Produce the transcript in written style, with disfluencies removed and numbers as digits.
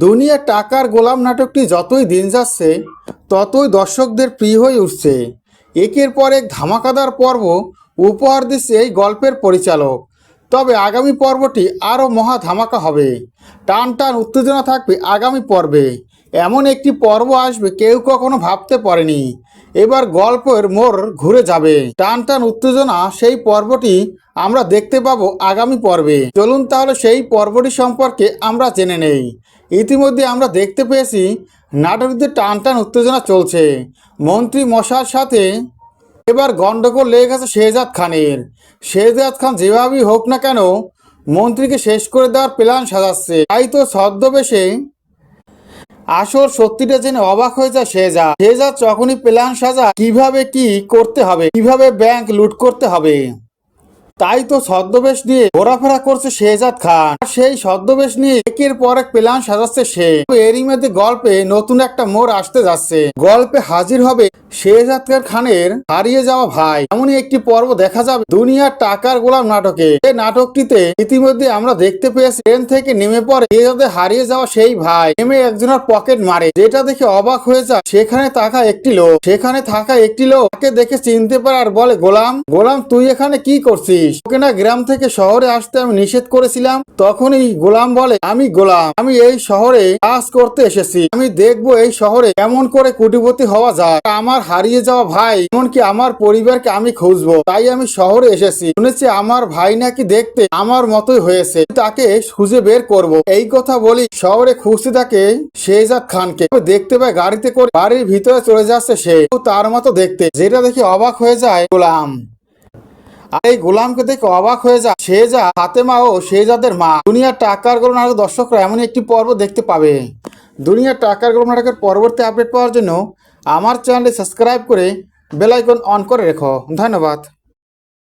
দুনিয়া টাকার গোলাম নাটকটি যতই দিন যাচ্ছে ততই দর্শকদের প্রিয় হয়ে উঠছে। একের পর এক ধামাকাদার পর্ব উপহার দিচ্ছে এই গল্পের পরিচালক। তবে আগামী পর্বটি আরও মহা ধামাকা হবে। টান টান উত্তেজনা থাকবে আগামী পর্বে। এমন একটি পর্ব আসবে কেউ কখনো ভাবতে পারেনি। এবার গল্পের মোড় ঘুরে যাবে। টান টান উত্তেজনা সেই পর্বটি আমরা দেখতে পাবো আগামী পর্বে। চলুন তাহলে সেই পর্বটি সম্পর্কে আমরা জেনে নেই। ইতিমধ্যে আমরা দেখতে পেয়েছি নাটকদের টান টান উত্তেজনা চলছে। মন্ত্রী মশার সাথে এবার গন্ডগোল লেগে গেছে শেহজাদ খানের। শেহজাদ খান যেভাবেই হোক না কেন মন্ত্রীকে শেষ করে দেওয়ার প্ল্যান সাজাচ্ছে। তাই তো ছদ্মবেশে আসল সত্যিটা জেনে অবাক হয়ে যায় শেহজাদ। শেহজাদ যখনই প্ল্যান সাজায় কিভাবে কি করতে হবে, কিভাবে ব্যাংক লুট করতে হবে, তাই তো ছদ্মবেশ নিয়ে ঘোরাফেরা করছে শেহজাদ খান। আর সেই ছদ্মবেশ নিয়ে একের পর এক প্ল্যান সাজাচ্ছে সে। এরই মধ্যে গল্পে নতুন একটা মোড় আসতে যাচ্ছে। গল্পে হাজির হবে শেহজাদ খানের হারিয়ে যাওয়া ভাই। এমনই একটি পর্ব দেখা যাবে দুনিয়ার টাকার গোলাম নাটকে। এই নাটকটিতে ইতিমধ্যে আমরা দেখতে পেয়েছি ট্রেন থেকে নেমে পড়ে শেহজাদের হারিয়ে যাওয়া সেই ভাই নেমে একজনের পকেট মারে, যেটা দেখে অবাক হয়ে যায় সেখানে থাকা একটি লোক তাকে দেখে চিনতে পারে আর বলে, গোলাম গোলাম তুই এখানে কি করছিস? ওকে না গ্রাম থেকে শহরে আসতে আমি নিষেধ করেছিলাম। তখনই গোলাম বলে, আমি গোলাম, আমি এই শহরে কাজ করতে এসেছি। আমি দেখবো এই শহরে কেমন করে কোটিপতি হওয়া যায়। আমার হারিয়ে যাওয়া ভাই এমনকি আমার পরিবারকে আমি খুঁজবো, তাই আমি শহরে এসেছি। শুনেছি আমার ভাই নাকি দেখতে আমার মতোই হয়েছে, তাকে খুঁজে বের করব। এই কথা বলি শহরে খুঁজতে থাকে শেহজাদ খানকে। দেখতে পায় গাড়িতে করে বাড়ির ভিতরে চলে যাচ্ছে সে, তার মতো দেখতে, যেটা দেখে অবাক হয়ে যায় গোলাম। আর এই গোলামকে দেখে অবাক হয়ে যায় শেহজাদ, ফাতেমা ও শেহজাদের মা। দুনিয়ার টাকার গোলাম নাটক দর্শকরা এমন একটি পর্ব দেখতে পাবে। দুনিয়ার টাকার গোলাম নাটকের পরবর্তী আপডেট পাওয়ার জন্য আমার চ্যানেলটি সাবস্ক্রাইব করে বেল আইকন অন করে রেখো। ধন্যবাদ।